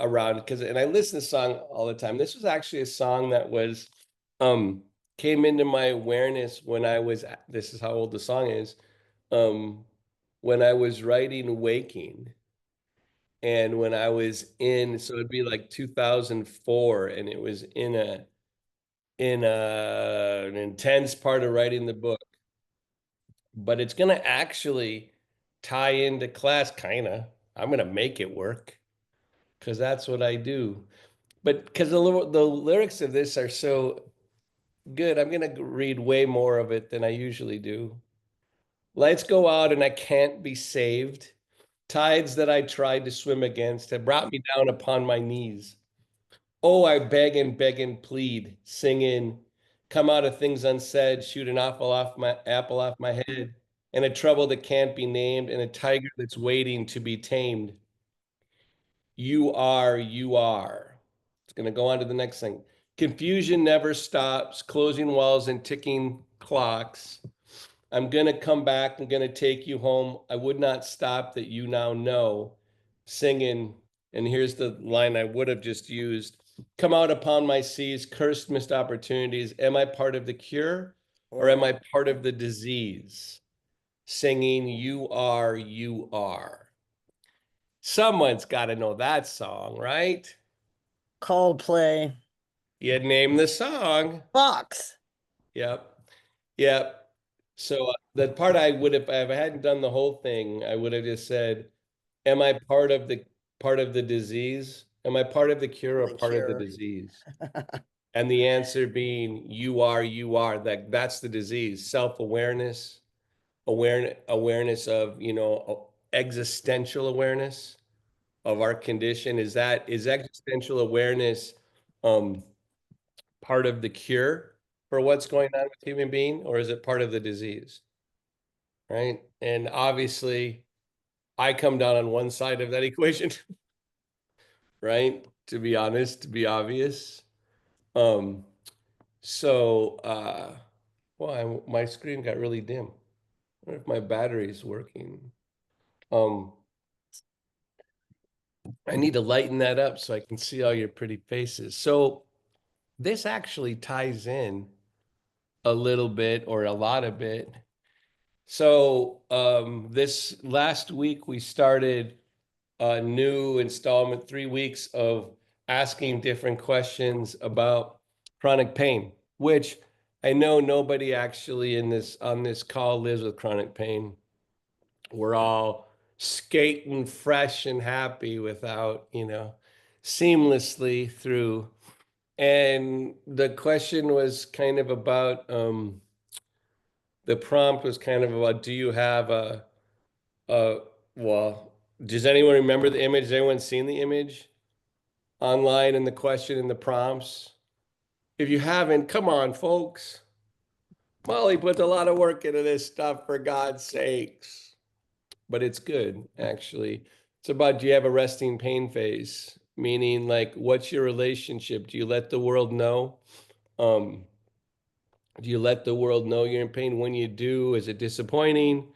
around because, and I listen to the song all the time. This was actually a song that was um came into my awareness when I was, this is how old the song is, um when I was writing Waking, and when I was in, so it'd be like 2004, and it was in an intense part of writing the book, but it's gonna actually tie into class, kind of. I'm gonna make it work because that's what I do. But because the lyrics of this are so good, I'm gonna read way more of it than I usually do. Lights go out and I can't be saved. Tides that I tried to swim against have brought me down upon my knees. Oh, I beg and plead, singing, come out of things unsaid, shoot an apple off my head, and a trouble that can't be named, and a tiger that's waiting to be tamed. You are. It's going to go on to the next thing. Confusion never stops, closing walls and ticking clocks. I'm going to come back. I'm going to take you home. I would not stop that you now know. Singing, and here's the line I would have just used. Come out upon my seas, cursed missed opportunities. Am I part of the cure or am I part of the disease? Singing, you are, you are. Someone's got to know that song, right? Coldplay. You name the song. Fox. Yep. Yep. So the part I would have, if I hadn't done the whole thing, I would have just said, am I part of the disease? Am I part of the cure or The part of the Cure. disease? And the answer being you are, that's the disease. Self-awareness, awareness of, existential awareness of our condition. Is existential awareness um part of the cure for what's going on with human being, or is it part of the disease? Right. And obviously I come down on one side of that equation, right? To be honest, to be obvious. Um, so well, my screen got really dim. I wonder if my battery's working. Um, I need to lighten that up so I can see all your pretty faces. So this actually ties in a little bit or a lot of it. So this last week we started a new installment, 3 weeks of asking different questions about chronic pain, which I know nobody actually in this on this call lives with chronic pain. We're all skating fresh and happy without, seamlessly through. And the question was kind of about the prompt was kind of about, do you have a well, does anyone remember the image? Has anyone seen the image online in the question in the prompts? If you haven't, come on, folks. Molly puts a lot of work into this stuff, for God's sakes. But it's good, actually. It's about, do you have a resting pain phase? Meaning, like, what's your relationship? Do you let the world know? Um, do you let the world know you're in pain? When you do, is it disappointing?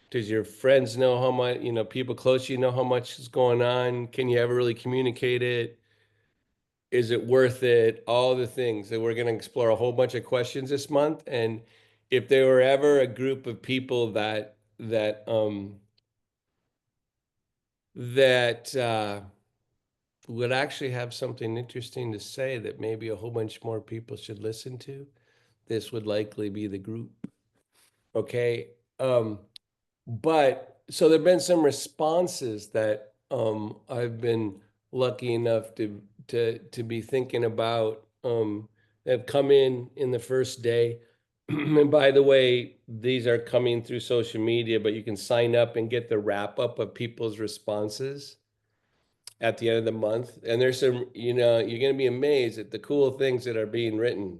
Does your friends know how much, people close to you know how much is going on? Can you ever really communicate it? Is it worth it? All the things that we're going to explore a whole bunch of questions this month. And if there were ever a group of people that would actually have something interesting to say that maybe a whole bunch more people should listen to, this would likely be the group. Okay. But so there've been some responses that I've been lucky enough to be thinking about that have come in the first day. And by the way, these are coming through social media, but you can sign up and get the wrap up of people's responses at the end of the month. And there's some, you're going to be amazed at the cool things that are being written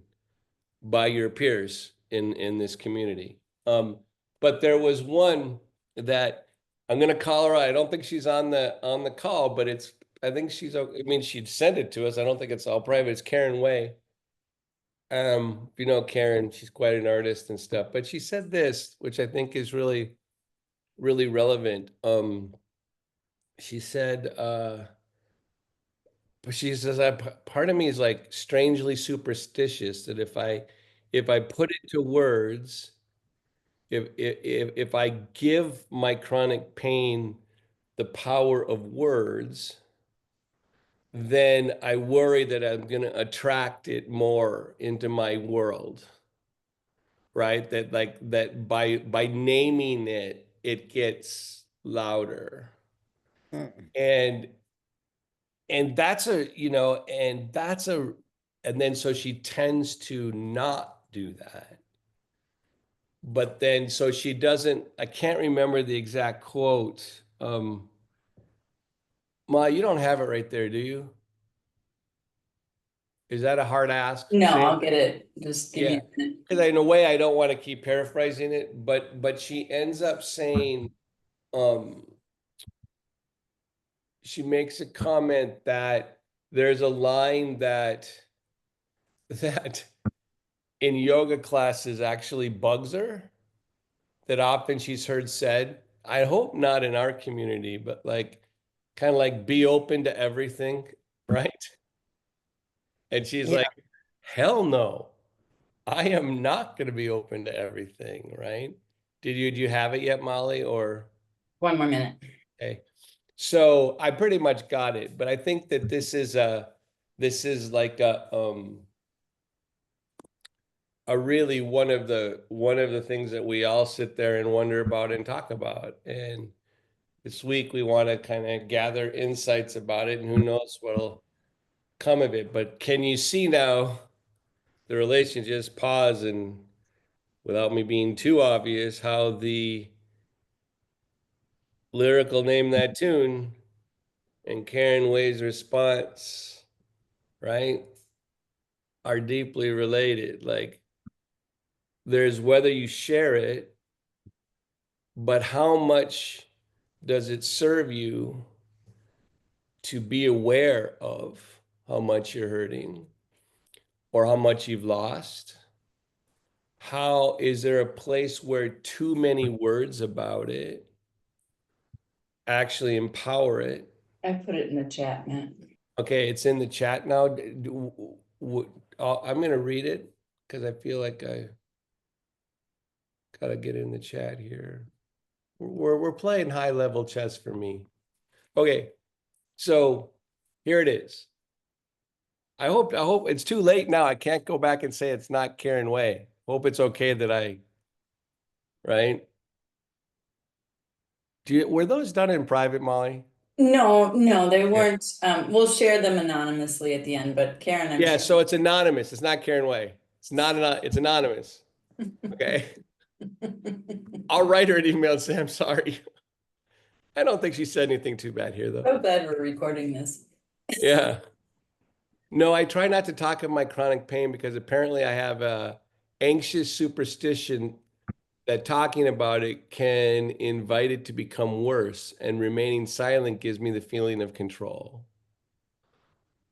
by your peers in this community. But there was one that I'm going to call her. I don't think she's on the call, but it's, I think she's, I mean, she'd send it to us. I don't think it's all private. It's Karen Way. If you know Karen, she's quite an artist and stuff. But she said this, which I think is really, really relevant. She said, but she says, part of me is like strangely superstitious that if I put it to words, if I give my chronic pain the power of words, then I worry that I'm going to attract it more into my world, right? That like that by naming it, it gets louder. Mm. And and that's a, and that's a, and then so she tends to not do that. But then so she doesn't, I can't remember the exact quote. Ma, you don't have it right there, do you? Is that a hard ask, No, Sam? I'll get it. Just give me Yeah. a minute. Because in a way I don't want to keep paraphrasing it, but she ends up saying, um, she makes a comment that there's a line that in yoga classes actually bugs her, that often she's heard said. I hope not in our community, but like kind of like be open to everything, right? And she's Yeah. like, hell no. I am not going to be open to everything, right? Do you have it yet, Molly? Or One more minute. okay. So I pretty much got it, but I think that this is like a really one of the things that we all sit there and wonder about and talk about. And this week we want to kind of gather insights about it, and who knows what'll come of it. But can you see now the relation, just pause, and without me being too obvious, how the lyrical name that tune and Karen Way's response, right, are deeply related. Like there's whether you share it, but how much does it serve you to be aware of how much you're hurting or how much you've lost? How is there a place where too many words about it actually empower it? I put it in the chat, Matt. Okay, it's in the chat now. I'm going to read it because I feel like I got to get in the chat here. We're playing high level chess for me. Okay, so here it is. I hope it's too late now. I can't go back and say it's not Karen Way. Hope it's okay that right? Were those done in private, Molly? No, no, they Yeah. weren't. We'll share them anonymously at the end, but Karen, I'm Yeah, sure. so it's anonymous. It's not Karen Way. It's anonymous. Okay. I'll write her an email and say I'm sorry. I don't think she said anything too bad here though. So glad we're recording this. Yeah. No, I try not to talk of my chronic pain because apparently I have a anxious superstition that talking about it can invite it to become worse, and remaining silent gives me the feeling of control.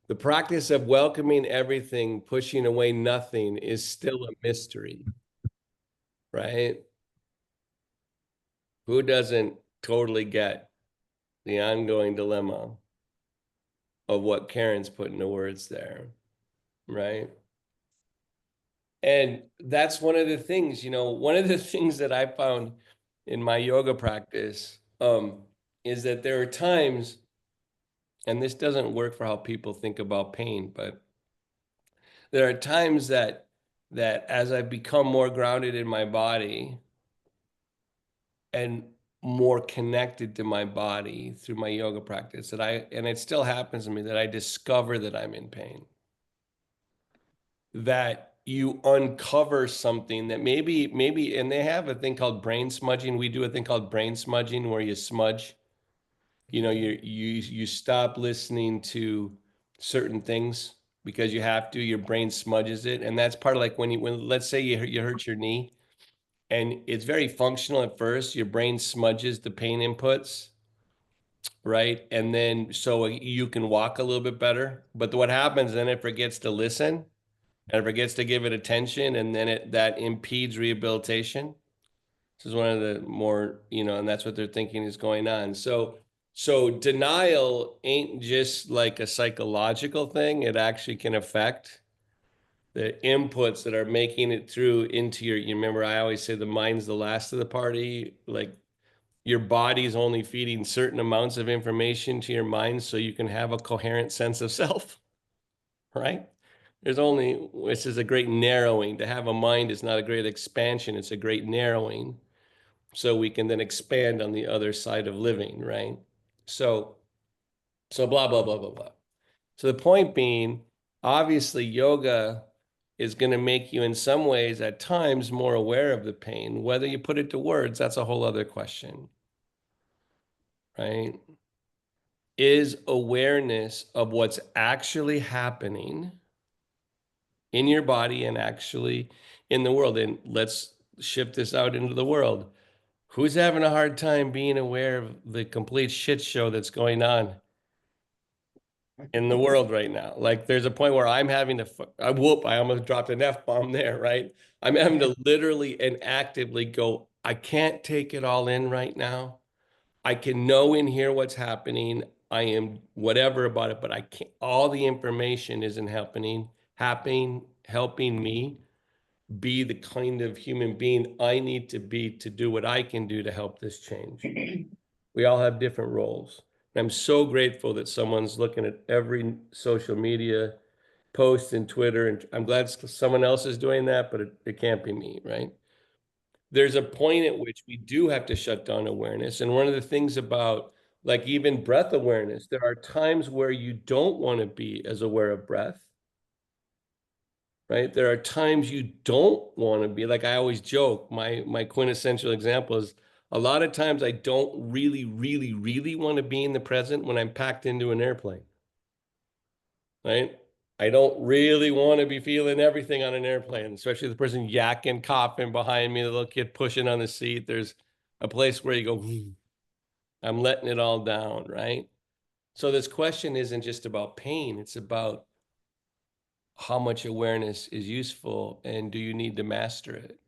The practice of welcoming everything, pushing away nothing is still a mystery, right? Who doesn't totally get the ongoing dilemma of what Karen's put into words there, right? And that's one of the things, one of the things that I found in my yoga practice, is that there are times, and this doesn't work for how people think about pain, but there are times that as I become more grounded in my body and more connected to my body through my yoga practice, and it still happens to me, that I discover that I'm in pain, that you uncover something that maybe, and they have a thing called brain smudging. We do a thing called brain smudging where you smudge, you stop listening to certain things because you have to, your brain smudges it. And that's part of like when let's say you hurt your knee and it's very functional at first, your brain smudges the pain inputs, right? And then so you can walk a little bit better. But what happens then, it forgets to listen and it forgets to give it attention, and then that impedes rehabilitation. This is one of the more, and that's what they're thinking is going on. So So denial ain't just like a psychological thing. It actually can affect the inputs that are making it through into you remember, I always say the mind's the last of the party. Like your body's only feeding certain amounts of information to your mind so you can have a coherent sense of self, right? This is a great narrowing. To have a mind is not a great expansion, it's a great narrowing. So we can then expand on the other side of living, right? So, so blah, blah, blah, blah, blah. So the point being, obviously, yoga is going to make you, in some ways, at times, more aware of the pain. Whether you put it to words, that's a whole other question, right? Is awareness of what's actually happening in your body and actually in the world. And let's shift this out into the world. Who's having a hard time being aware of the complete shit show that's going on in the world right now? Like there's a point where I'm having to, I almost dropped an F-bomb there, right? I'm having to literally and actively go, I can't take it all in right now. I can know and hear what's happening. I am whatever about it, but I can't, all the information isn't helping me be the kind of human being I need to be to do what I can do to help this change. We all have different roles. And I'm so grateful that someone's looking at every social media post and Twitter, and I'm glad someone else is doing that, but it can't be me, right? There's a point at which we do have to shut down awareness. And one of the things about like even breath awareness, there are times where you don't want to be as aware of breath, right? There are times you don't want to be, like I always joke, my quintessential example is a lot of times I don't really want to be in the present when I'm packed into an airplane, right? I don't really want to be feeling everything on an airplane, especially the person yakking, coughing behind me, the little kid pushing on the seat. There's a place where you go, I'm letting it all down, right? So this question isn't just about pain, it's about how much awareness is useful and do you need to master it?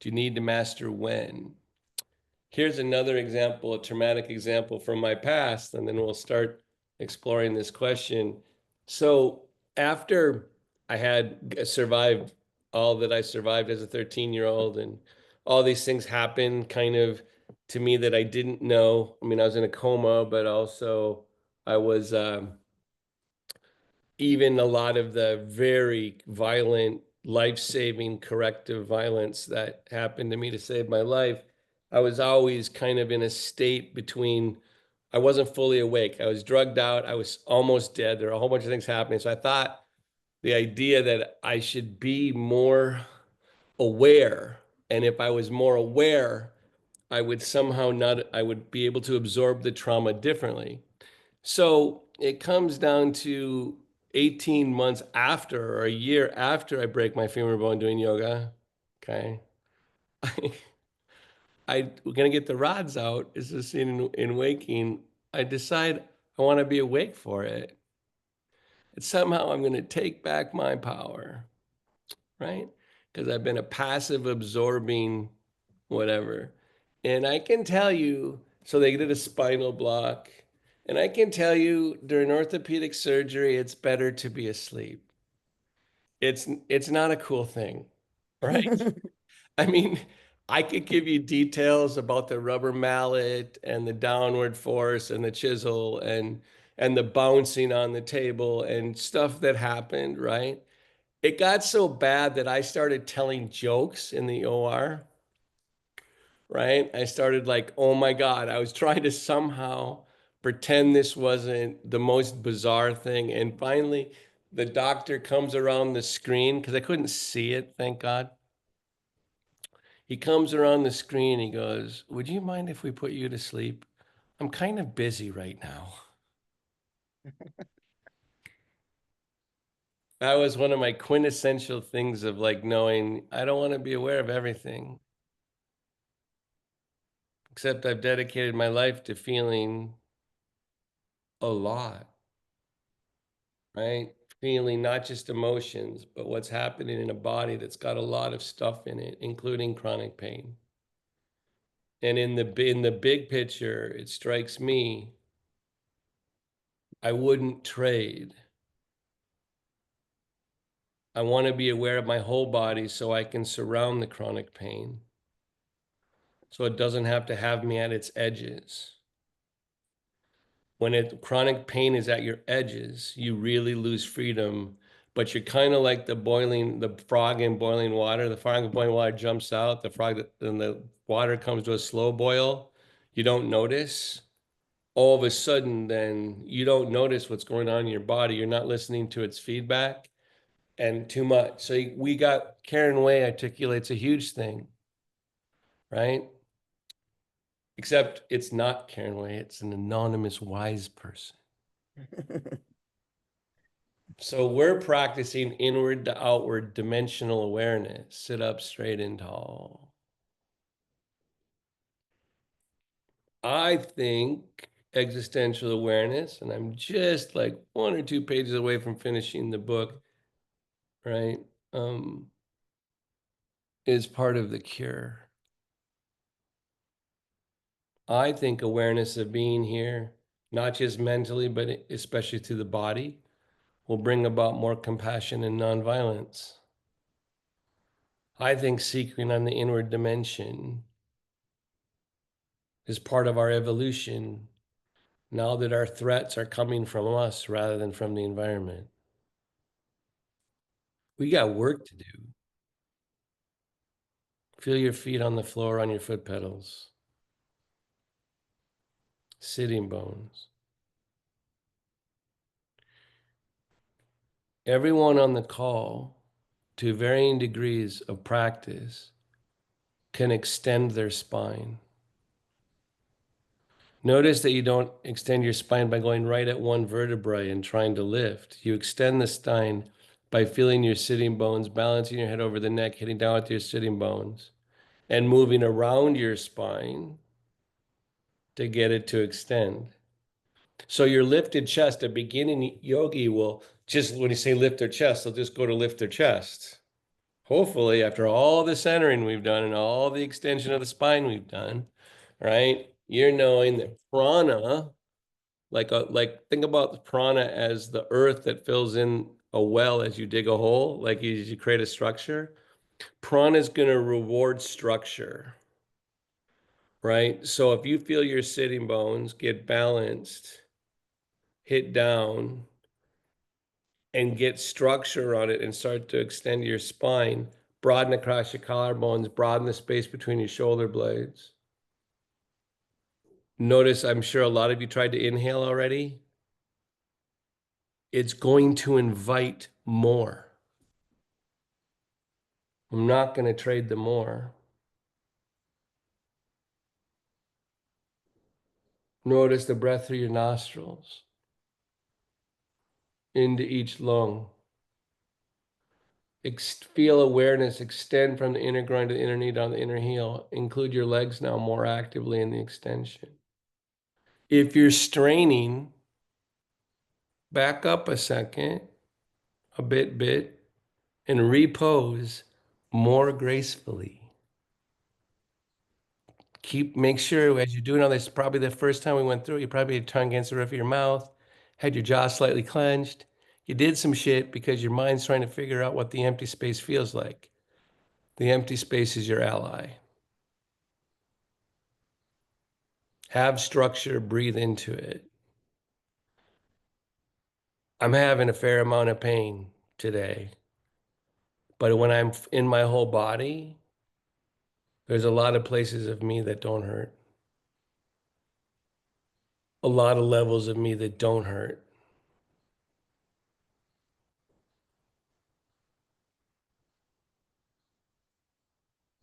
Do you need to master when? Here's another example, a traumatic example from my past, and then we'll start exploring this question. So after I had survived all that I survived as a 13-year-old, and all these things happened kind of to me that I didn't know. I mean, I was in a coma, but also I was even a lot of the very violent, life-saving corrective violence that happened to me to save my life, I was always kind of in a state between, I wasn't fully awake. I was drugged out. I was almost dead. There were a whole bunch of things happening. So I thought the idea that I should be more aware, and if I was more aware, I would somehow not, I would be able to absorb the trauma differently. So it comes down to 18 months after or a year after I break my femur bone doing yoga. Okay. We're gonna get the rods out. Is this in waking? I decide I want to be awake for it. And somehow I'm gonna take back my power, right? Because I've been a passive absorbing whatever. And I can tell you, so they did a spinal block. And I can tell you during orthopedic surgery, it's better to be asleep. It's not a cool thing, right? I mean, I could give you details about the rubber mallet and the downward force and the chisel and the bouncing on the table and stuff that happened, right? It got so bad that I started telling jokes in the OR, right? I started like, oh my God, I was trying to somehow pretend this wasn't the most bizarre thing. And finally, the doctor comes around the screen because I couldn't see it, thank God. He comes around the screen. He goes, would you mind if we put you to sleep? I'm kind of busy right now. That was one of my quintessential things of like knowing I don't want to be aware of everything, except I've dedicated my life to feeling a lot, right? Feeling not just emotions, but what's happening in a body that's got a lot of stuff in it, including chronic pain. And in the big picture, it strikes me, I wouldn't trade. I want to be aware of my whole body so I can surround the chronic pain. So it doesn't have me at its edges. When chronic pain is at your edges, you really lose freedom. But you're kind of like the frog in boiling water. The frog in boiling water jumps out. And the water comes to a slow boil. You don't notice. All of a sudden, then you don't notice what's going on in your body. You're not listening to its feedback and too much. So we got Karen Way articulates a huge thing, right? Except it's not Karen Way, it's an anonymous wise person. So we're practicing inward to outward dimensional awareness. Sit up straight and tall. I think existential awareness, and I'm just like 1 or 2 pages away from finishing the book, right? Is part of the cure. I think awareness of being here, not just mentally, but especially to the body, will bring about more compassion and nonviolence. I think seeking on the inward dimension is part of our evolution now that our threats are coming from us rather than from the environment. We got work to do. Feel your feet on the floor on your foot pedals, sitting bones. Everyone on the call, to varying degrees of practice, can extend their spine. Notice that you don't extend your spine by going right at one vertebrae and trying to lift. You extend the spine by feeling your sitting bones, balancing your head over the neck, hitting down with your sitting bones, and moving around your spine to get it to extend. So your lifted chest, a beginning yogi will just, when you say lift their chest, they'll just go to lift their chest. Hopefully, after all the centering we've done and all the extension of the spine we've done, right? You're knowing that prana, like think about the prana as the earth that fills in a well as you dig a hole, like as you create a structure. Prana is going to reward structure, right? So if you feel your sitting bones get balanced, hit down, and get structure on it and start to extend your spine, broaden across your collarbones, broaden the space between your shoulder blades. Notice, I'm sure a lot of you tried to inhale already. It's going to invite more. I'm not going to trade the more. Notice the breath through your nostrils into each lung. Feel awareness extend from the inner groin to the inner knee down the inner heel. Include your legs now more actively in the extension. If you're straining, back up a second, a bit, and repose more gracefully. Make sure as you're doing all this, probably the first time we went through, you probably had your tongue against the roof of your mouth, had your jaw slightly clenched. You did some shit because your mind's trying to figure out what the empty space feels like. The empty space is your ally. Have structure, breathe into it. I'm having a fair amount of pain today, but when I'm in my whole body, there's a lot of places of me that don't hurt. A lot of levels of me that don't hurt.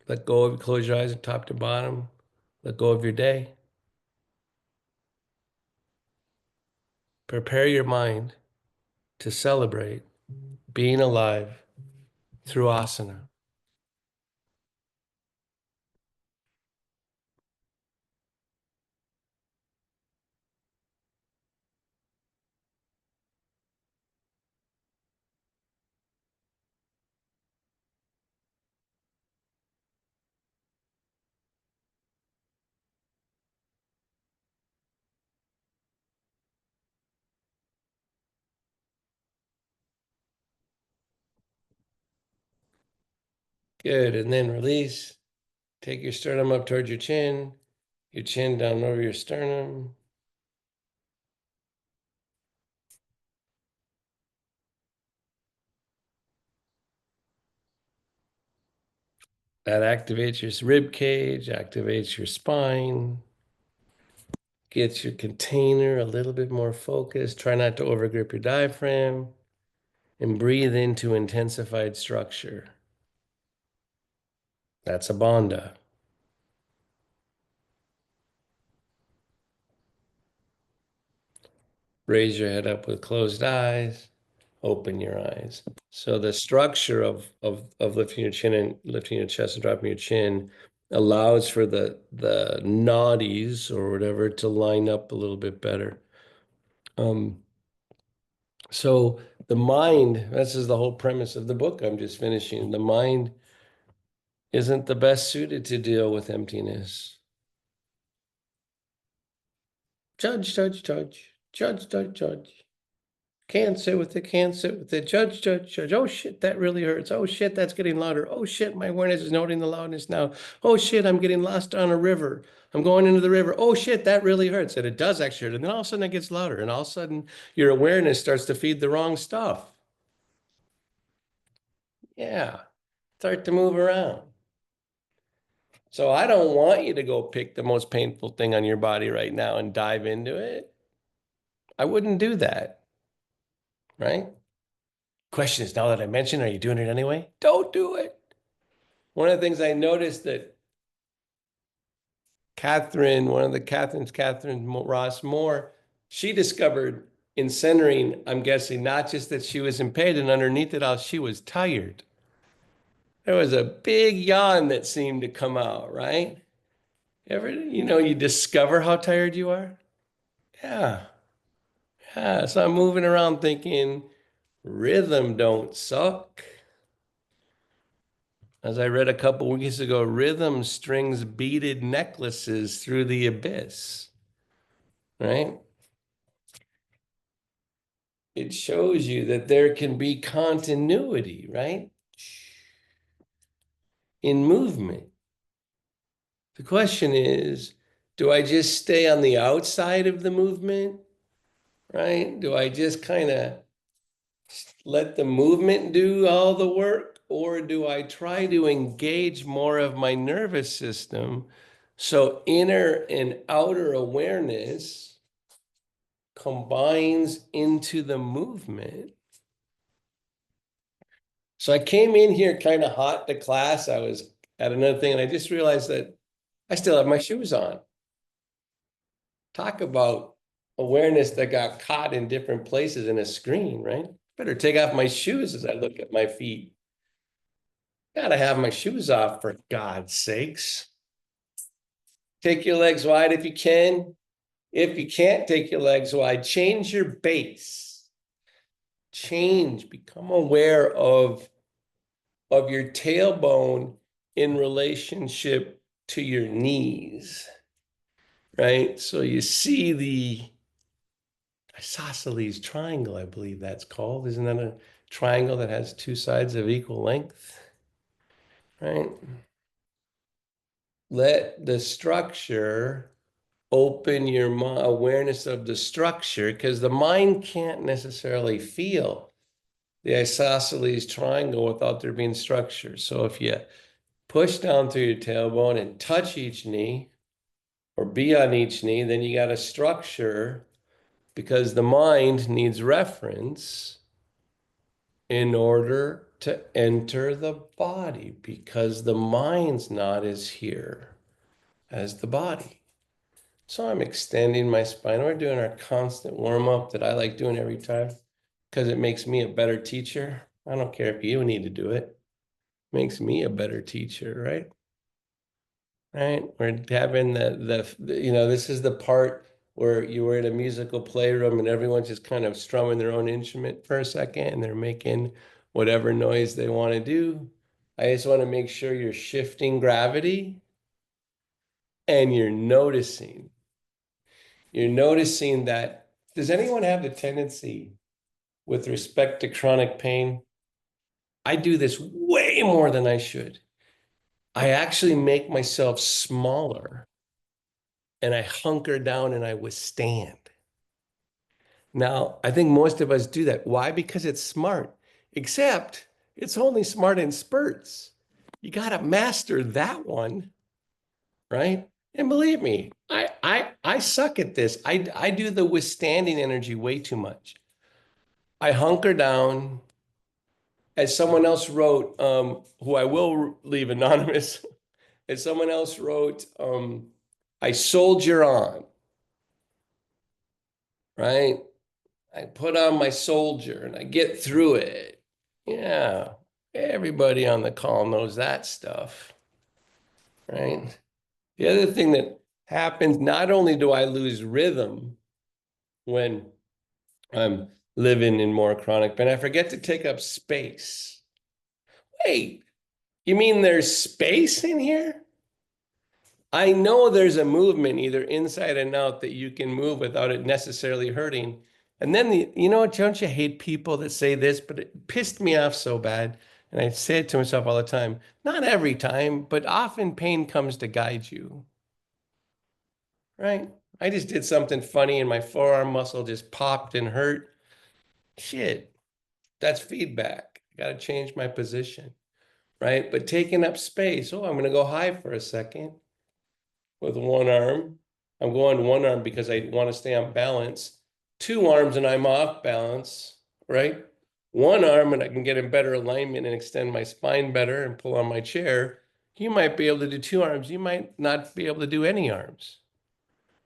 Let go of, close your eyes top to bottom. Let go of your day. Prepare your mind to celebrate being alive through asana. Good. And then release. Take your sternum up towards your chin down over your sternum. That activates your rib cage, activates your spine, gets your container a little bit more focused. Try not to overgrip your diaphragm, and breathe into intensified structure. That's a bandha. Raise your head up with closed eyes, open your eyes. So the structure of lifting your chin and lifting your chest and dropping your chin allows for the nadis or whatever to line up a little bit better. So the mind, this is the whole premise of the book I'm just finishing. The mind isn't the best suited to deal with emptiness. Judge, judge, judge, judge, judge, judge. Can't sit with it, can't sit with it. Judge, judge, judge. Oh shit, that really hurts. Oh shit, that's getting louder. Oh shit, my awareness is noting the loudness now. Oh shit, I'm getting lost on a river. I'm going into the river. Oh shit, that really hurts. And it does actually hurt. And then all of a sudden it gets louder. And all of a sudden your awareness starts to feed the wrong stuff. Yeah, start to move around. So I don't want you to go pick the most painful thing on your body right now and dive into it. I wouldn't do that, right? Question is, now that I mentioned, are you doing it anyway? Don't do it. One of the things I noticed that Catherine, one of the Catherine Ross Moore, she discovered in centering, I'm guessing, not just that she was in pain, and underneath it all, she was tired. There was a big yawn that seemed to come out, right? Ever, you discover how tired you are? Yeah. Yeah. So I'm moving around thinking, rhythm don't suck. As I read a couple weeks ago, rhythm strings beaded necklaces through the abyss, right? It shows you that there can be continuity, right? In movement. The question is, do I just stay on the outside of the movement, right? Do I just kind of let the movement do all the work? Or do I try to engage more of my nervous system so inner and outer awareness combines into the movement? So I came in here kind of hot to class. I was at another thing and I just realized that I still have my shoes on. Talk about awareness that got caught in different places in a screen, right? Better take off my shoes as I look at my feet. Gotta have my shoes off, for God's sakes. Take your legs wide if you can. If you can't take your legs wide, change your base. Change, become aware of your tailbone in relationship to your knees, right? So you see the isosceles triangle, I believe that's called. Isn't that a triangle that has two sides of equal length, right? Let the structure open your awareness of the structure, because the mind can't necessarily feel the isosceles triangle without there being structure. So if you push down through your tailbone and touch each knee or be on each knee, then you got a structure, because the mind needs reference in order to enter the body, because the mind's not as here as the body. So I'm extending my spine. We're doing our constant warm-up that I like doing every time because it makes me a better teacher. I don't care if you need to do it. It makes me a better teacher, right? Right? We're having this is the part where you were in a musical playroom and everyone's just kind of strumming their own instrument for a second and they're making whatever noise they want to do. I just want to make sure you're shifting gravity and you're noticing. You're noticing that. Does anyone have the tendency with respect to chronic pain? I do this way more than I should. I actually make myself smaller and I hunker down and I withstand. Now, I think most of us do that. Why? Because it's smart, except it's only smart in spurts. You got to master that one, right? And believe me, I suck at this. I do the withstanding energy way too much. I hunker down, as someone else wrote, who I will leave anonymous, as someone else wrote, I soldier on, right? I put on my soldier and I get through it. Yeah, everybody on the call knows that stuff, right? The other thing that happens, not only do I lose rhythm when I'm living in more chronic pain, I forget to take up space. Wait, you mean there's space in here? I know there's a movement either inside and out that you can move without it necessarily hurting. And then you know, don't you hate people that say this, but it pissed me off so bad. And I say it to myself all the time. Not every time, but often pain comes to guide you, right? I just did something funny and my forearm muscle just popped and hurt. Shit, that's feedback. I got to change my position, right? But taking up space. Oh, I'm going to go high for a second with one arm. I'm going one arm because I want to stay on balance. Two arms and I'm off balance, right? One arm and I can get in better alignment and extend my spine better and pull on my chair. You might be able to do two arms. You might not be able to do any arms,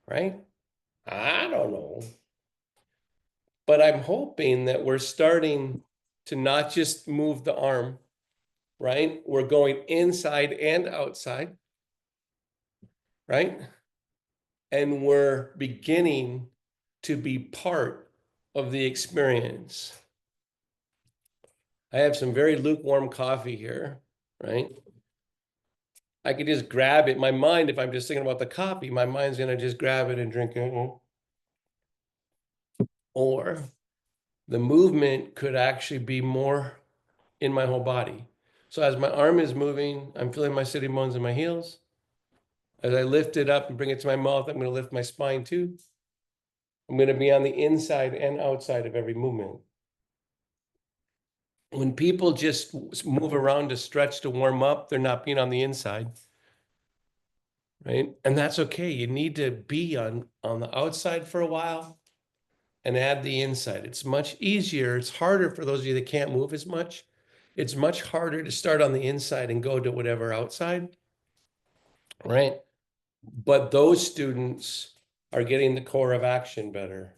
right? I don't know. But I'm hoping that we're starting to not just move the arm, right? We're going inside and outside, right? And we're beginning to be part of the experience. I have some very lukewarm coffee here, right? I could just grab it. My mind, if I'm just thinking about the coffee, my mind's going to just grab it and drink it. Or the movement could actually be more in my whole body. So as my arm is moving, I'm feeling my sitting bones in my heels. As I lift it up and bring it to my mouth, I'm going to lift my spine too. I'm going to be on the inside and outside of every movement. When people just move around to stretch to warm up, they're not being on the inside, right? And that's okay. You need to be on the outside for a while and add the inside. It's much easier. It's harder for those of you that can't move as much. It's much harder to start on the inside and go to whatever outside, right? But those students are getting the core of action better,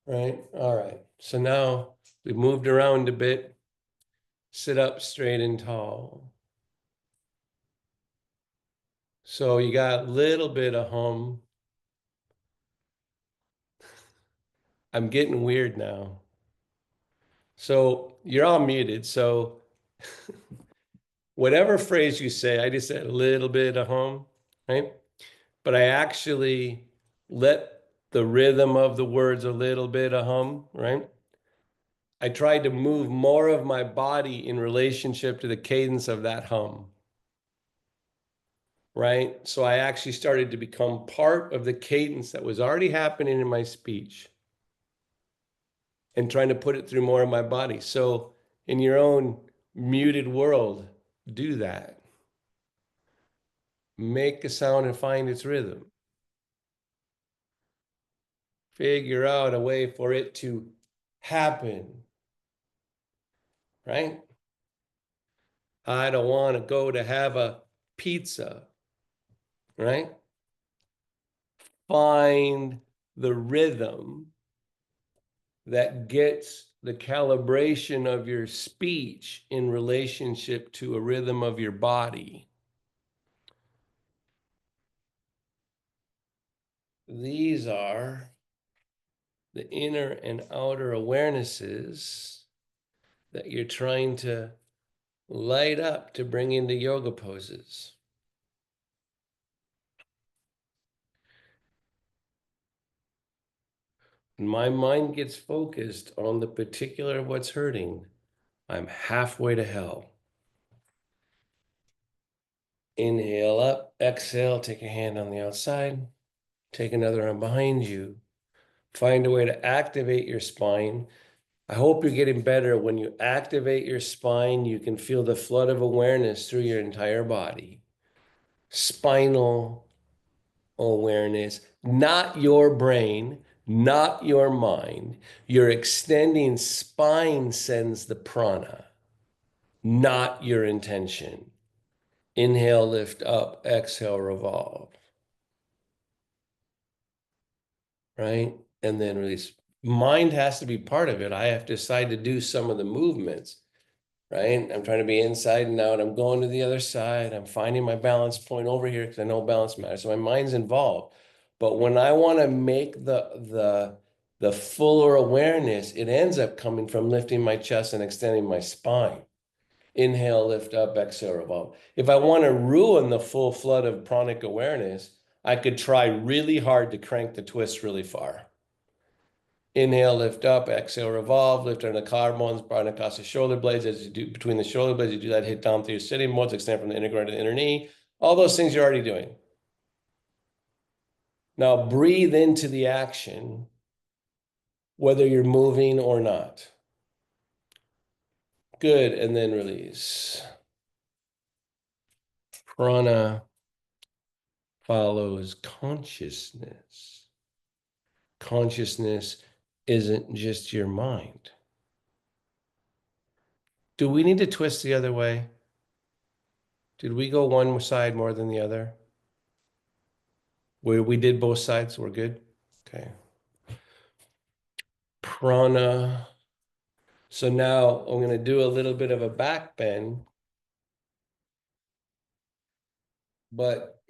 right? All right. So now we've moved around a bit. Sit up straight and tall. So you got a little bit of hum. I'm getting weird now. So you're all muted. So whatever phrase you say, I just said a little bit of hum, right? But I actually let the rhythm of the words a little bit of hum, right? I tried to move more of my body in relationship to the cadence of that hum, right? So I actually started to become part of the cadence that was already happening in my speech and trying to put it through more of my body. So in your own muted world, do that. Make a sound and find its rhythm. Figure out a way for it to happen, right? I don't want to go to have a pizza, right? Find the rhythm that gets the calibration of your speech in relationship to a rhythm of your body. These are the inner and outer awarenesses that you're trying to light up to bring into yoga poses. When my mind gets focused on the particular what's hurting, I'm halfway to hell. Inhale up, exhale, take a hand on the outside, take another arm behind you. Find a way to activate your spine. I hope you're getting better. When you activate your spine, you can feel the flood of awareness through your entire body. Spinal awareness, not your brain, not your mind. Your extending spine sends the prana, not your intention. Inhale, lift up, exhale, revolve. Right? And then release. Mind has to be part of it. I have to decide to do some of the movements, right? I'm trying to be inside and out. I'm going to the other side. I'm finding my balance point over here because I know balance matters. So my mind's involved. But when I want to make the fuller awareness, it ends up coming from lifting my chest and extending my spine. Inhale, lift up, exhale, revolve. If I want to ruin the full flood of pranic awareness, I could try really hard to crank the twist really far. Inhale, lift up, exhale, revolve, lift under the collarbones, broaden across the shoulder blades. As you do between the shoulder blades, you do that, hit down through your sitting bones, extend from the inner groin to the inner knee. All those things you're already doing. Now breathe into the action, whether you're moving or not. Good, and then release. Prana follows consciousness. Consciousness isn't just your mind. Do we need to twist the other way? Did we go one side more than the other? We did both sides, we're good? Okay. Prana. So now I'm going to do a little bit of a back bend, but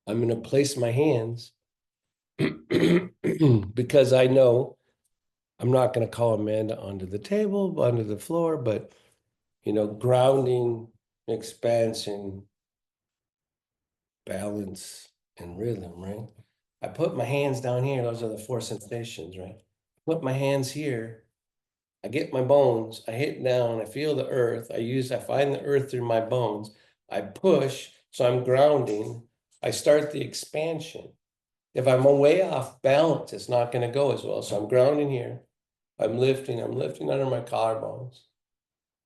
I'm going to place my hands because I know I'm not going to call Amanda onto the table, onto the floor, but grounding, expansion, balance, and rhythm, right? I put my hands down here. Those are the four sensations, right? Put my hands here. I get my bones. I hit down. I feel the earth. I find the earth through my bones. I push, so I'm grounding. I start the expansion. If I'm way off balance, it's not going to go as well. So I'm grounding here. I'm lifting under my collarbones,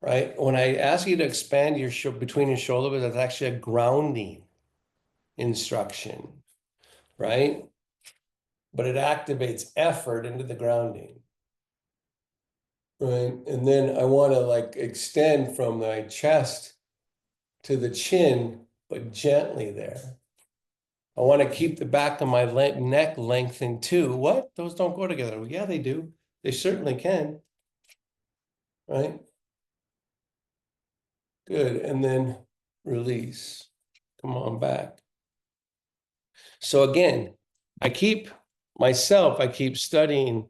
right? When I ask you to expand between your shoulder blades, that's actually a grounding instruction, right? But it activates effort into the grounding, right? And then I want to extend from my chest to the chin, but gently there. I want to keep the back of my neck lengthened too. What? Those don't go together. Well, yeah, they do. They certainly can, right? Good. And then release. Come on back. So again, I keep studying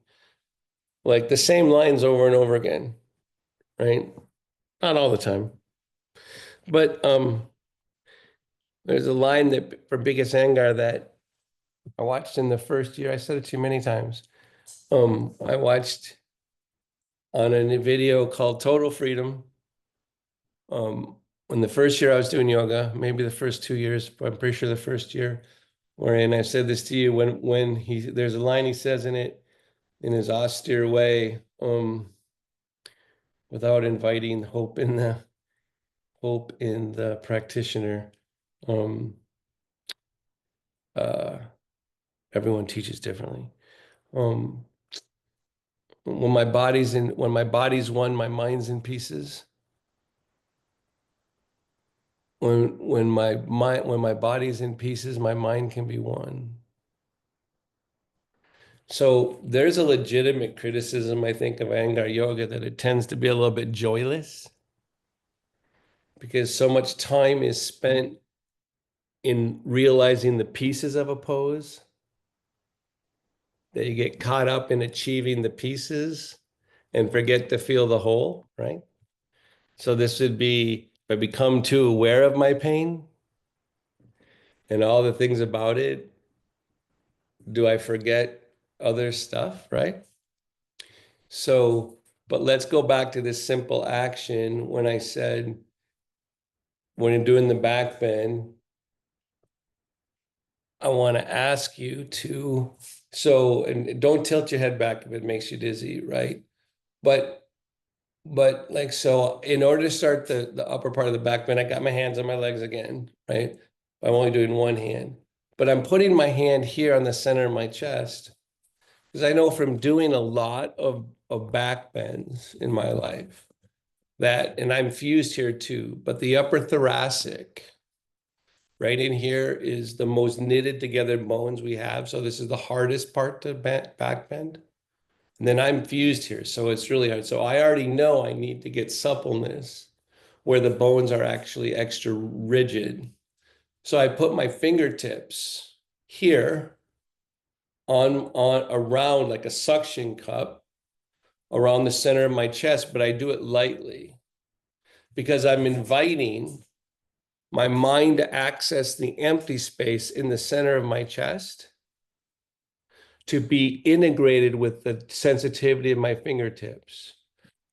like the same lines over and over again, right? Not all the time. But there's a line that for Biggest Angar that I watched in the first year. I said it to you many times. I watched on a video called Total Freedom. In the first year I was doing yoga, maybe the first 2 years, but I'm pretty sure the first year, wherein I said this to you when there's a line he says in it in his austere way, without inviting hope in the practitioner. Everyone teaches differently. When my body's one, my mind's in pieces. When my body's in pieces, my mind can be one. So there's a legitimate criticism, I think, of Angar Yoga that it tends to be a little bit joyless because so much time is spent in realizing the pieces of a pose that you get caught up in achieving the pieces and forget to feel the whole, right? So this would be, if I become too aware of my pain and all the things about it, do I forget other stuff, right? So But let's go back to this simple action when I said, when you're doing the back bend, I want to ask you to, and don't tilt your head back if it makes you dizzy, right? But like, so in order to start the upper part of the back bend, I got my hands on my legs again, right? I'm only doing one hand, but I'm putting my hand here on the center of my chest because I know from doing a lot of back bends in my life that, and I'm fused here too, but the upper thoracic, right in here is the most knitted together bones we have. So this is the hardest part to back bend. And then I'm fused here, so it's really hard. So I already know I need to get suppleness where the bones are actually extra rigid. So I put my fingertips here on around like a suction cup around the center of my chest, but I do it lightly because I'm inviting my mind to access the empty space in the center of my chest to be integrated with the sensitivity of my fingertips.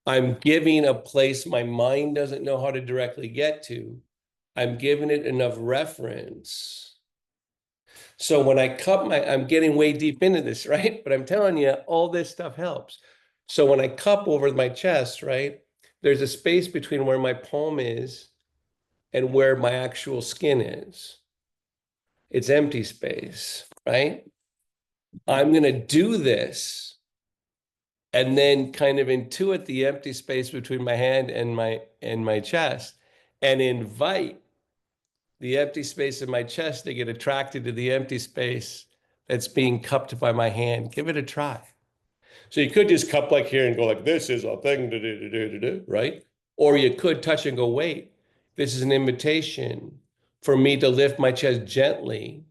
I'm giving a place my mind doesn't know how to directly get to. I'm giving it enough reference. So when I cup I'm getting way deep into this, right? But I'm telling you, all this stuff helps. So when I cup over my chest, right, there's a space between where my palm is and where my actual skin is. It's empty space, right? I'm going to do this and then kind of intuit the empty space between my hand and my chest and invite the empty space in my chest to get attracted to the empty space that's being cupped by my hand. Give it a try. So you could just cup like here and go like, this is a thing to do, right? Or you could touch and go, wait, this is an invitation for me to lift my chest gently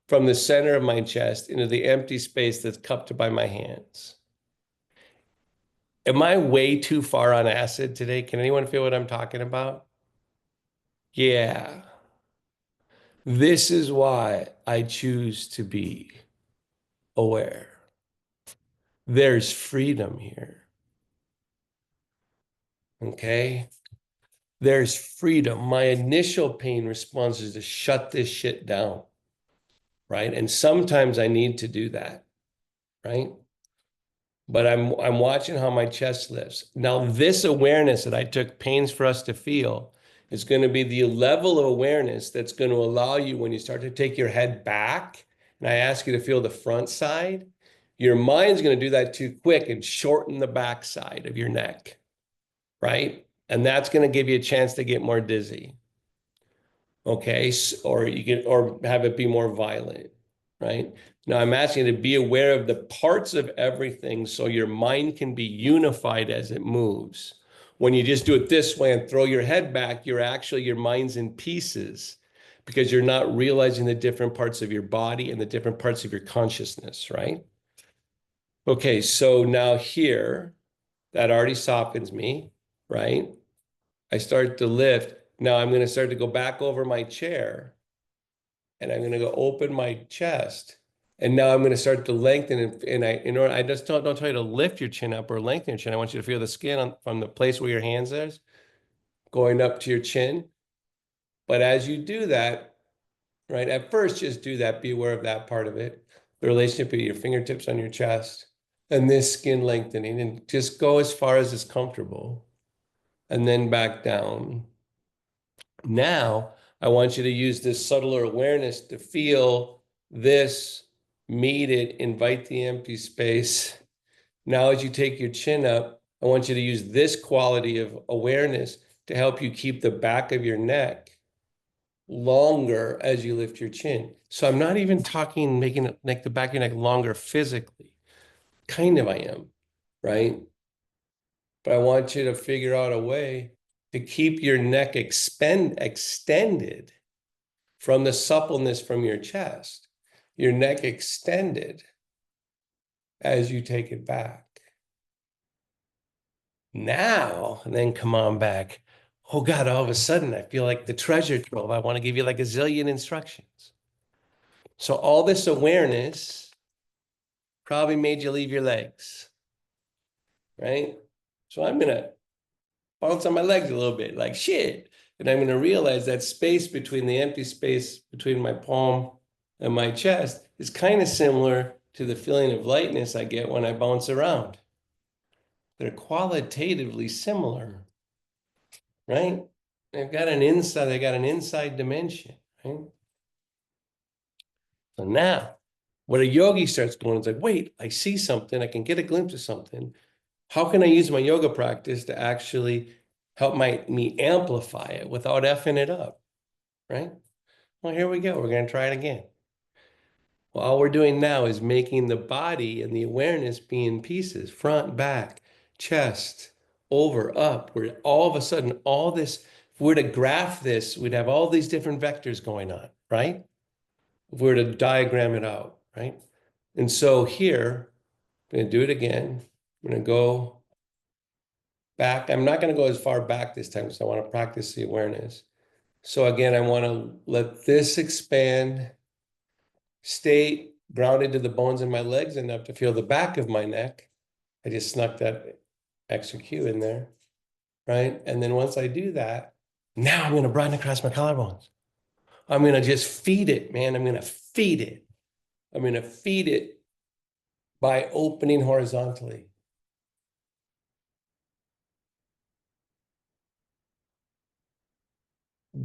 from the center of my chest into the empty space that's cupped by my hands. Am I way too far on acid today? Can anyone feel what I'm talking about? Yeah. This is why I choose to be aware. There's freedom here. Okay? There's freedom. My initial pain response is to shut this shit down, right? And sometimes I need to do that, right? But I'm watching how my chest lifts. Now, this awareness that I took pains for us to feel is going to be the level of awareness that's going to allow you when you start to take your head back, and I ask you to feel the front side, your mind's going to do that too quick and shorten the back side of your neck, right? And that's going to give you a chance to get more dizzy. Okay, or you can, or have it be more violent, right? Now I'm asking you to be aware of the parts of everything so your mind can be unified as it moves. When you just do it this way and throw your head back, your mind's in pieces because you're not realizing the different parts of your body and the different parts of your consciousness, right? Okay, so now here, that already softens me, right? I start to lift. Now I'm going to start to go back over my chair and I'm going to go open my chest. And now I'm going to start to lengthen. I just don't tell you to lift your chin up or lengthen your chin. I want you to feel the skin from the place where your hands is going up to your chin. But as you do that, right, at first, just do that. Be aware of that part of it. The relationship of your fingertips on your chest and this skin lengthening, and just go as far as is comfortable and then back down. Now, I want you to use this subtler awareness to feel this, meet it, invite the empty space. Now, as you take your chin up, I want you to use this quality of awareness to help you keep the back of your neck longer as you lift your chin. So I'm not even talking making it like the back of your neck longer physically. Kind of I am, right? But I want you to figure out a way to keep your neck extended from the suppleness from your chest, your neck extended as you take it back. Now, and then come on back. Oh God, all of a sudden I feel like the treasure trove. I want to give you like a zillion instructions. So all this awareness probably made you leave your legs, right? So I'm gonna bounce on my legs a little bit, like shit. And I'm gonna realize that space between the empty space between my palm and my chest is kind of similar to the feeling of lightness I get when I bounce around. They're qualitatively similar, right? They got an inside dimension, right? So now, when a yogi starts going, it's like, wait, I see something, I can get a glimpse of something. How can I use my yoga practice to actually help me amplify it without effing it up, right? Well, here we go. We're going to try it again. Well, all we're doing now is making the body and the awareness be in pieces, front, back, chest, over, up. Where all of a sudden, all this, if we were to graph this, we'd have all these different vectors going on, right? If we were to diagram it out, right? And so here, I'm going to do it again. I'm going to go back. I'm not going to go as far back this time because I want to practice the awareness. So again, I want to let this expand, stay grounded to the bones in my legs enough to feel the back of my neck. I just snuck that extra cue in there, right? And then once I do that, now I'm going to broaden across my collarbones. I'm going to just feed it, man. I'm going to feed it. I'm going to feed it by opening horizontally.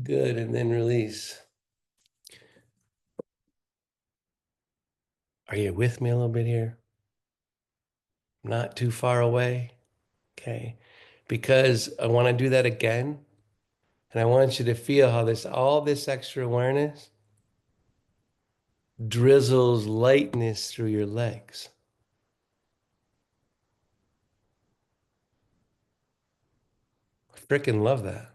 Good. And then release. Are you with me a little bit here? Not too far away. Okay. Because I want to do that again. And I want you to feel how all this extra awareness drizzles lightness through your legs. I freaking love that.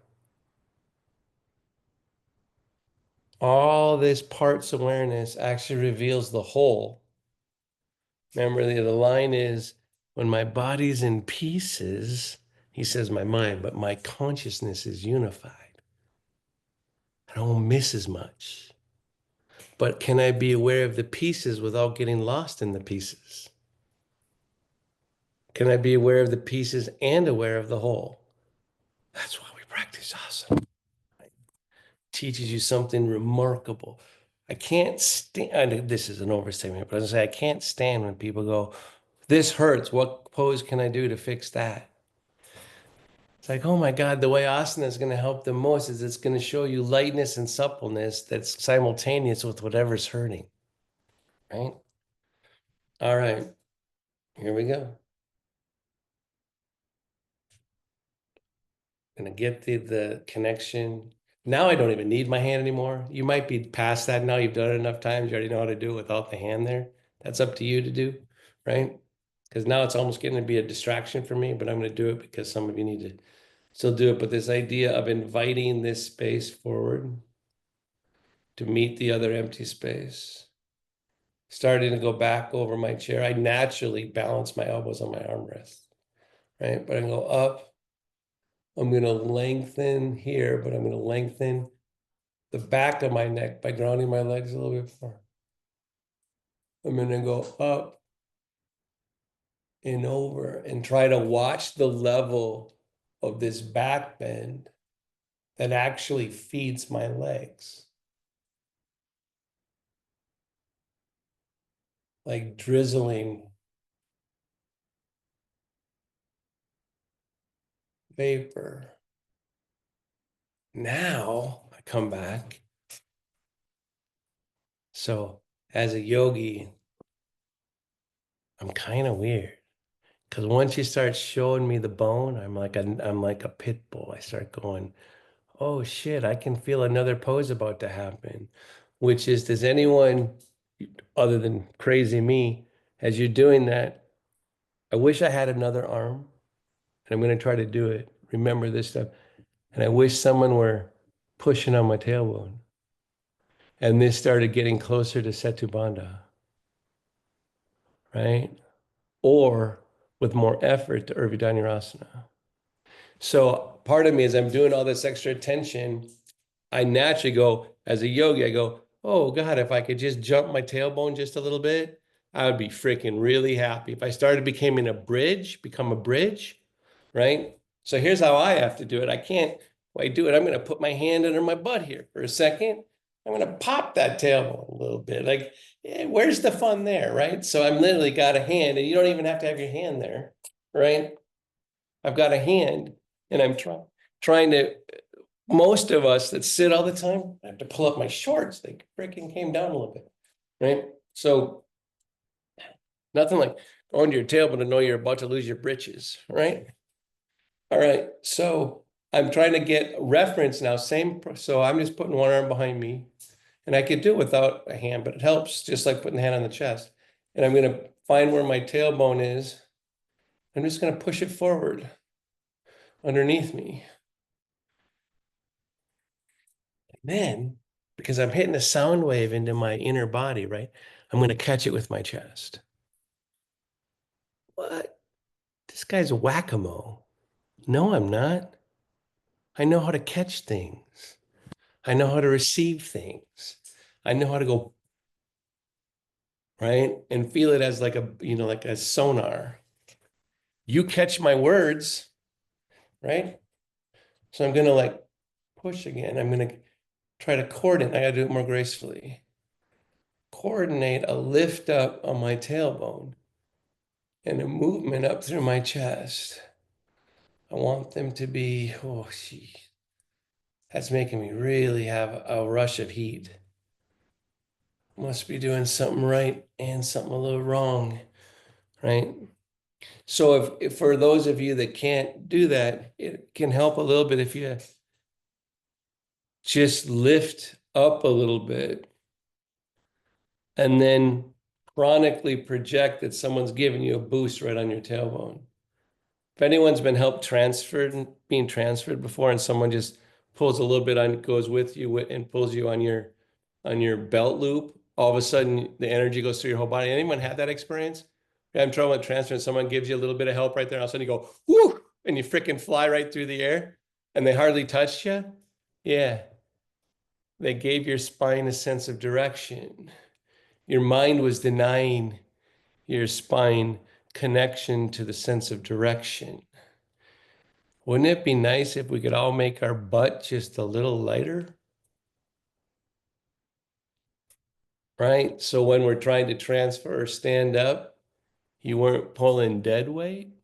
All this parts awareness actually reveals the whole. Remember, the line is when my body's in pieces, he says my mind, but my consciousness is unified. I don't miss as much. But can I be aware of the pieces without getting lost in the pieces? Can I be aware of the pieces and aware of the whole? That's why we practice asana. It teaches you something remarkable. I can't stand, this is an overstatement, but I say I can't stand when people go, this hurts. What pose can I do to fix that? It's like, oh my God, the way asana is going to help the most is it's going to show you lightness and suppleness that's simultaneous with whatever's hurting, right? All right, here we go. Gonna get the connection. Now I don't even need my hand anymore. You might be past that now. You've done it enough times. You already know how to do it without the hand there. That's up to you to do, right? Because now it's almost getting to be a distraction for me, but I'm going to do it because some of you need to still do it. But this idea of inviting this space forward to meet the other empty space, starting to go back over my chair. I naturally balance my elbows on my armrest, right? But I go up. I'm going to lengthen here, but I'm going to lengthen the back of my neck by grounding my legs a little bit more. I'm going to go up and over and try to watch the level of this back bend that actually feeds my legs. Like drizzling vapor. Now I come back. So as a yogi, I'm kind of weird. Because once you start showing me the bone, I'm like a pit bull. I start going, oh shit, I can feel another pose about to happen. Which is, does anyone other than crazy me, as you're doing that, I wish I had another arm. And I'm going to try to do it. Remember this stuff. And I wish someone were pushing on my tailbone. And this started getting closer to Setu Bandha, right? Or with more effort to Urdhva. So part of me, as I'm doing all this extra tension, I naturally go, as a yogi, I go, oh God, if I could just jump my tailbone just a little bit, I would be freaking really happy. If I started become a bridge, right? So here's how I have to do it. I can't, when I do it, I'm going to put my hand under my butt here for a second. I'm going to pop that tailbone a little bit. Like, where's the fun there, right? So I'm literally got a hand, and you don't even have to have your hand there, right? I've got a hand, and I'm trying to. Most of us that sit all the time, I have to pull up my shorts. They freaking came down a little bit, right? So nothing like going to your tailbone to know you're about to lose your britches, right? All right, so I'm trying to get reference now, so I'm just putting one arm behind me, and I could do it without a hand, but it helps, just like putting the hand on the chest. And I'm gonna find where my tailbone is. I'm just gonna push it forward underneath me. And then, because I'm hitting a sound wave into my inner body, right? I'm gonna catch it with my chest. What? This guy's whack-a-mole. No, I'm not. I know how to catch things. I know how to receive things. I know how to go, right? And feel it as like a, like a sonar. You catch my words, right? So I'm gonna like push again. I'm gonna try to coordinate. I gotta do it more gracefully. Coordinate a lift up on my tailbone and a movement up through my chest. I want them to be, oh, gee, that's making me really have a rush of heat. Must be doing something right and something a little wrong, right? So if for those of you that can't do that, it can help a little bit if you just lift up a little bit and then chronically project that someone's giving you a boost right on your tailbone. If anyone's been being transferred before, and someone just pulls a little bit on, goes with you and pulls you on your belt loop, all of a sudden the energy goes through your whole body. Anyone had that experience? I'm trying with transfer and someone gives you a little bit of help right there, and all of a sudden you go, whoo, and you freaking fly right through the air and they hardly touched you. Yeah. They gave your spine a sense of direction. Your mind was denying your spine connection to the sense of direction. Wouldn't it be nice if we could all make our butt just a little lighter? Right? So when we're trying to transfer or stand up, you weren't pulling dead weight,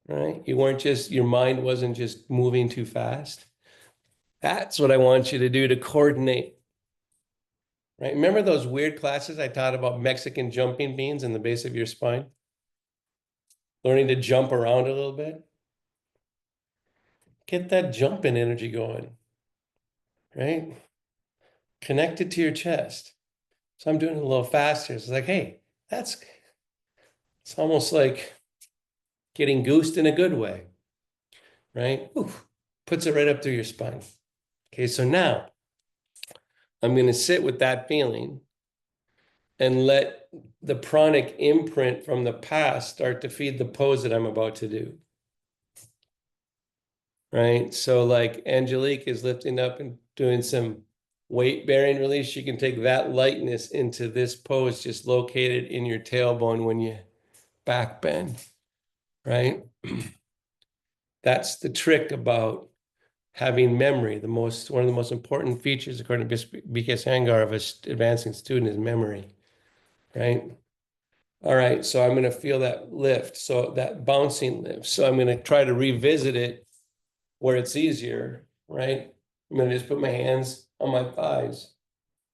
right? Your mind wasn't just moving too fast. That's what I want you to do to coordinate, right? Remember those weird classes I taught about Mexican jumping beans in the base of your spine? Learning to jump around a little bit. Get that jumping energy going, right? Connect it to your chest. So I'm doing it a little faster. It's like, hey, it's almost like getting goosed in a good way, right? Oof, puts it right up through your spine. Okay, so now I'm going to sit with that feeling and let the pranic imprint from the past start to feed the pose that I'm about to do. Right? So like Angelique is lifting up and doing some weight bearing release. You can take that lightness into this pose just located in your tailbone when you back bend, right? That's the trick about having memory. One of the most important features, according to B.K. Sangar, of an advancing student is memory, right? All right, so I'm going to feel that lift, so that bouncing lift. So I'm going to try to revisit it where it's easier, right? I'm going to just put my hands on my thighs,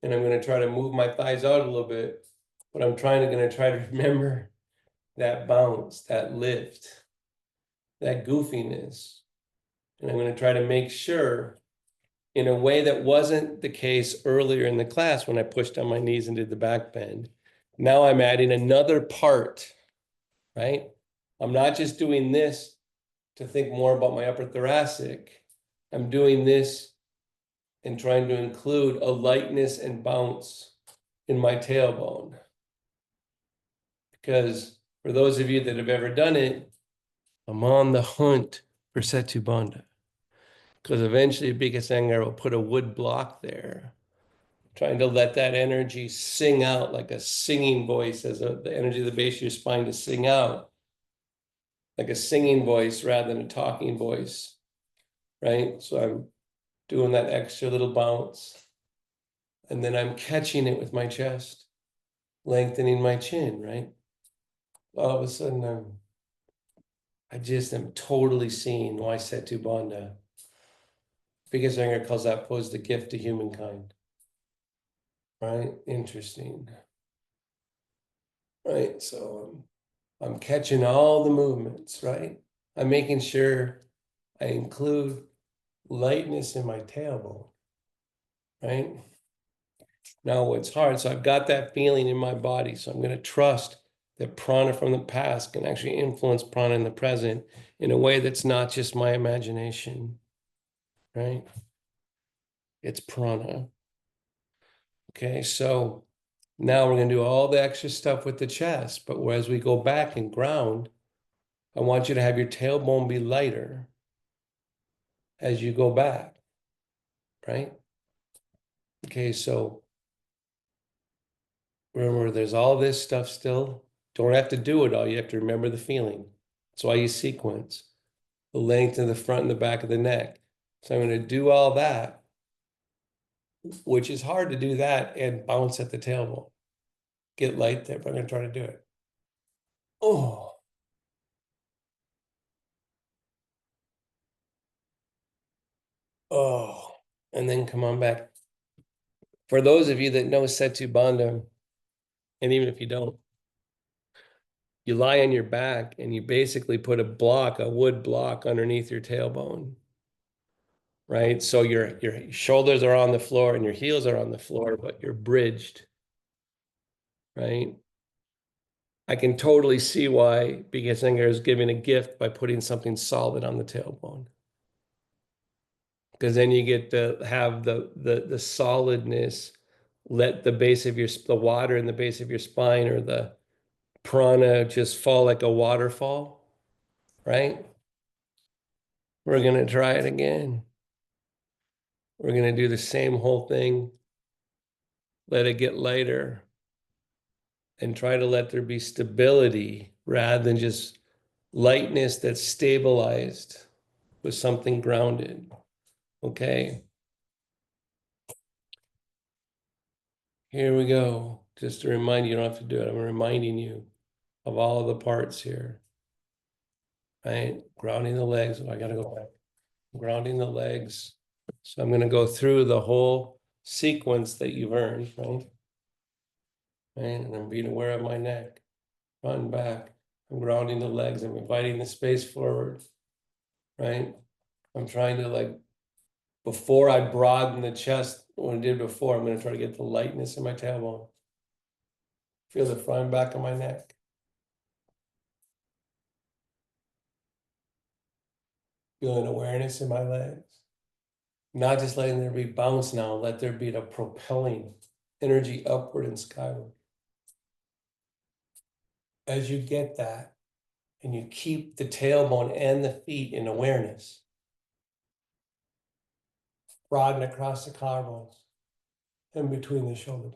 and I'm going to try to move my thighs out a little bit, but I'm going to try to remember that bounce, that lift, that goofiness. And I'm going to try to make sure in a way that wasn't the case earlier in the class when I pushed on my knees and did the back bend. Now I'm adding another part, right? I'm not just doing this to think more about my upper thoracic. I'm doing this and trying to include a lightness and bounce in my tailbone. Because for those of you that have ever done it, I'm on the hunt for Setu Bandha. Because eventually Bika Sangar will put a wood block there, trying to let that energy sing out like a singing voice, as the energy of the base of your spine to sing out. like a singing voice rather than a talking voice, right? So I'm doing that extra little bounce. And then I'm catching it with my chest, lengthening my chin, right? All of a sudden, I just am totally seeing why Setu Banda. Biggest Singer calls that pose the gift to humankind. Right? Interesting. Right? So I'm catching all the movements, right? I'm making sure I include lightness in my tailbone, right? Now it's hard. So I've got that feeling in my body. So I'm going to trust that prana from the past can actually influence prana in the present in a way that's not just my imagination, right? It's prana. Okay, so now we're going to do all the extra stuff with the chest, but as we go back and ground, I want you to have your tailbone be lighter as you go back, right? Okay, so remember, there's all this stuff still. Don't have to do it all. You have to remember the feeling. That's why you sequence the length of the front and the back of the neck. So I'm going to do all that, which is hard to do that and bounce at the tailbone. Get light there, but I'm going to try to do it. Oh. Oh. And then come on back. For those of you that know Setu Bandha, and even if you don't, you lie on your back and you basically put a wood block underneath your tailbone, right? So your shoulders are on the floor and your heels are on the floor, but you're bridged, right? I can totally see why Big Singer is giving a gift by putting something solid on the tailbone. Because then you get to have the solidness, let the water in the base of your spine or the prana just fall like a waterfall, right? We're going to try it again. We're going to do the same whole thing. Let it get lighter and try to let there be stability rather than just lightness that's stabilized with something grounded. Okay. Here we go. Just to remind you, you don't have to do it. I'm reminding you of all of the parts here. Right? Grounding the legs. Oh, I got to go back. Grounding the legs. So I'm going to go through the whole sequence that you've earned, right? And I'm being aware of my neck. Front and back. I'm grounding the legs. I'm inviting the space forward, right? I'm trying to before I broaden the chest, when I did before, I'm going to try to get the lightness in my tailbone. Feel the front and back of my neck. Feeling awareness in my legs. Not just letting there be bounce now, let there be the propelling energy upward and skyward. As you get that, and you keep the tailbone and the feet in awareness, broaden across the collarbones and between the shoulders.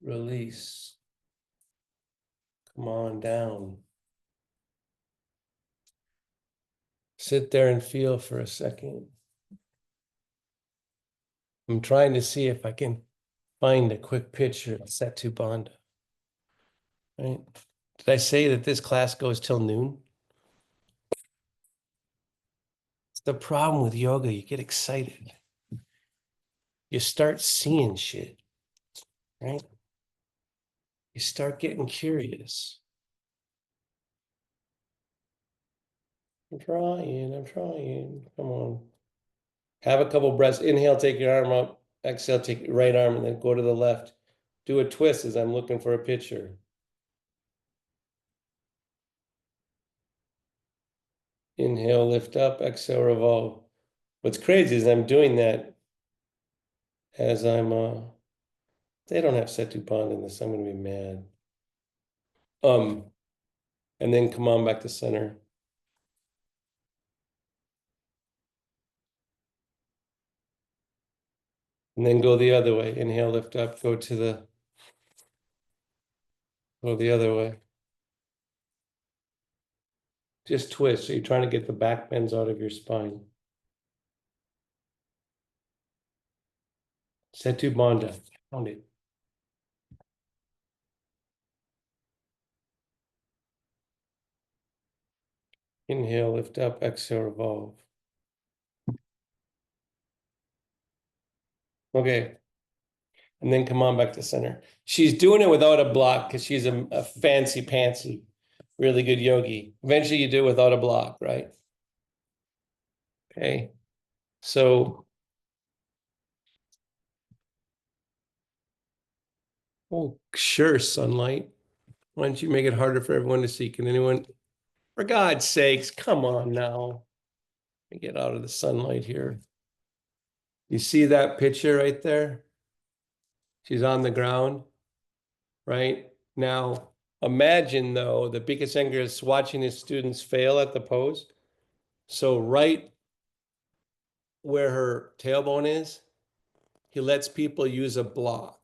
Release. Come on down. Sit there and feel for a second. I'm trying to see if I can find a quick picture of Setu Bandha. Right? Did I say that this class goes till noon? It's the problem with yoga. You get excited. You start seeing shit, right? You start getting curious. I'm trying. Come on. Have a couple breaths. Inhale, take your arm up. Exhale, take your right arm and then go to the left. Do a twist as I'm looking for a picture. Inhale, lift up. Exhale, revolve. What's crazy is I'm doing that as they don't have Setu Pond in this. I'm going to be mad. And then come on back to center. And then go the other way. Inhale, lift up, go the other way. Just twist. So you're trying to get the back bends out of your spine. Setu Bandha. Found it. Inhale, lift up, exhale, revolve. Okay. And then come on back to center. She's doing it without a block because she's a fancy pantsy, really good yogi. Eventually you do it without a block, right? Okay. So, oh, sure, sunlight. Why don't you make it harder for everyone to see? Can anyone, for God's sakes, come on now. Let me get out of the sunlight here. You see that picture right there? She's on the ground, right? Now, imagine though, the biggest anger is watching his students fail at the pose. So right where her tailbone is, he lets people use a block.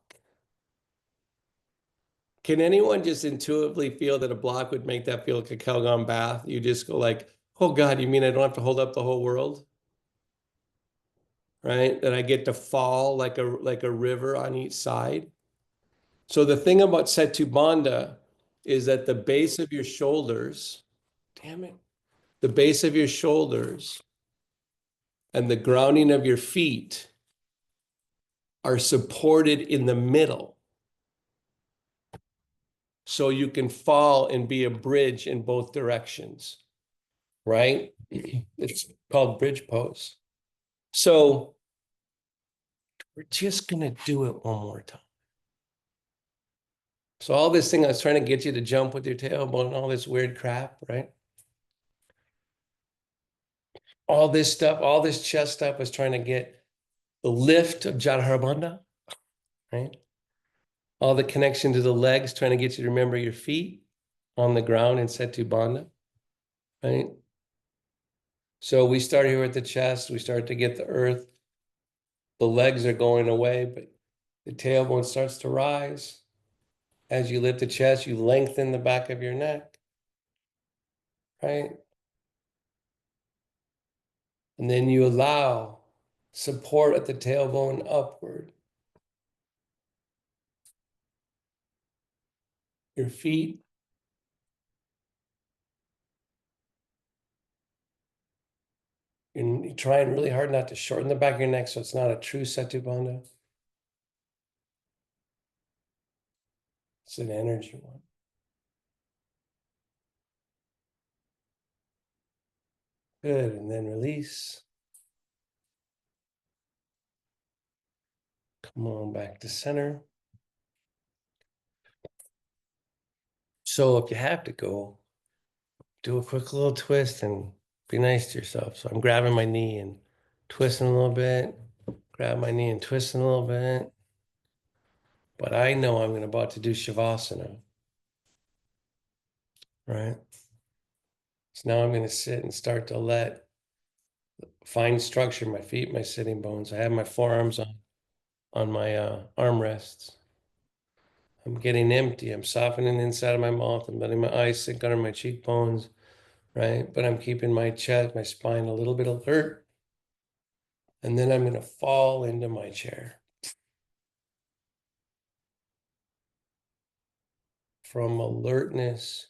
Can anyone just intuitively feel that a block would make that feel like a Calgon bath? You just go like, oh God, you mean I don't have to hold up the whole world? Right? That I get to fall like a river on each side. So the thing about Setu Bandha is that the base of your shoulders, damn it, the base of your shoulders and the grounding of your feet are supported in the middle. So you can fall and be a bridge in both directions, right? It's called bridge pose. So we're just gonna do it one more time. So all this thing I was trying to get you to jump with your tailbone and all this weird crap, right? All this stuff, all this chest stuff was trying to get the lift of Jadharabandha, right? All the connection to the legs, trying to get you to remember your feet on the ground in Setu Bandha, right? So we start here at the chest, we start to get the earth. The legs are going away, but the tailbone starts to rise. As you lift the chest, you lengthen the back of your neck, right? And then you allow support at the tailbone upward. Your feet. You're trying really hard not to shorten the back of your neck so it's not a true Setu Bandha. It's an energy one. Good, and then release. Come on back to center. So if you have to go, do a quick little twist and be nice to yourself. So I'm grabbing my knee and twisting a little bit, grab my knee and twisting a little bit. But I know I'm about to do Shavasana, right? So now I'm going to sit and start to let find structure my feet, my sitting bones. I have my forearms on my armrests. I'm getting empty. I'm softening the inside of my mouth. I'm letting my eyes sink under my cheekbones, right? But I'm keeping my chest, my spine a little bit alert. And then I'm going to fall into my chair. From alertness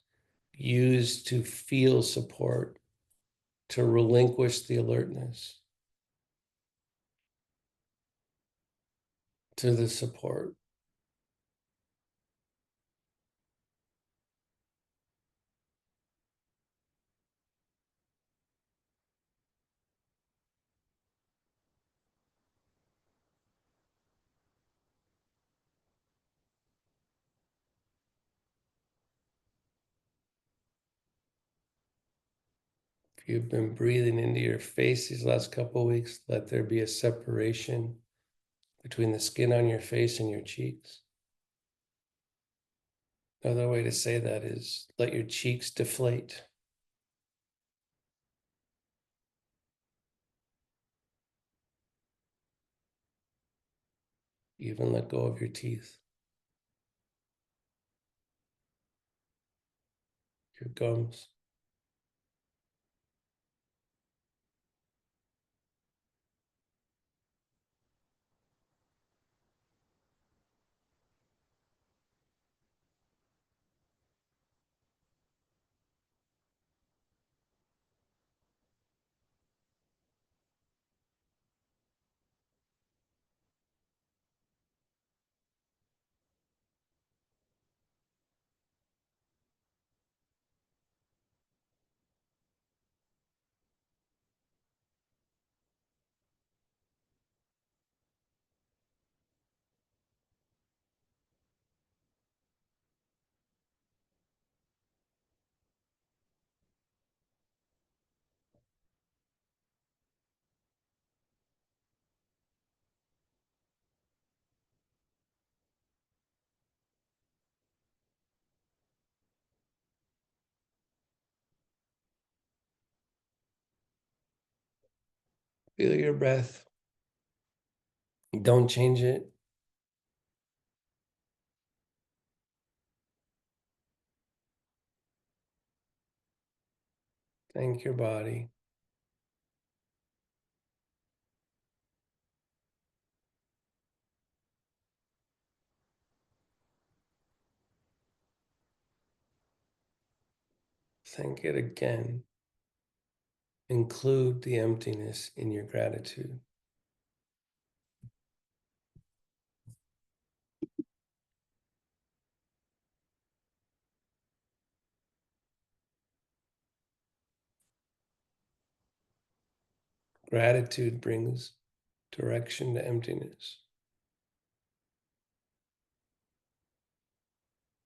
used to feel support to relinquish the alertness to the support. If you've been breathing into your face these last couple of weeks, let there be a separation between the skin on your face and your cheeks. Another way to say that is let your cheeks deflate. Even let go of your teeth, your gums. Feel your breath. Don't change it. Thank your body. Thank it again. Include the emptiness in your gratitude. Gratitude brings direction to emptiness.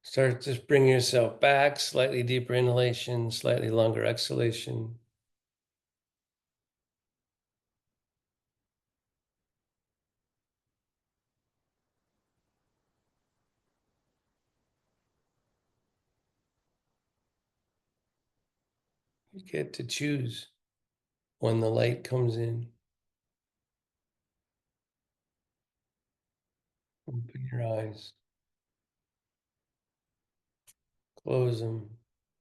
Start to bring yourself back, slightly deeper inhalation, slightly longer exhalation. You get to choose when the light comes in. Open your eyes. Close them.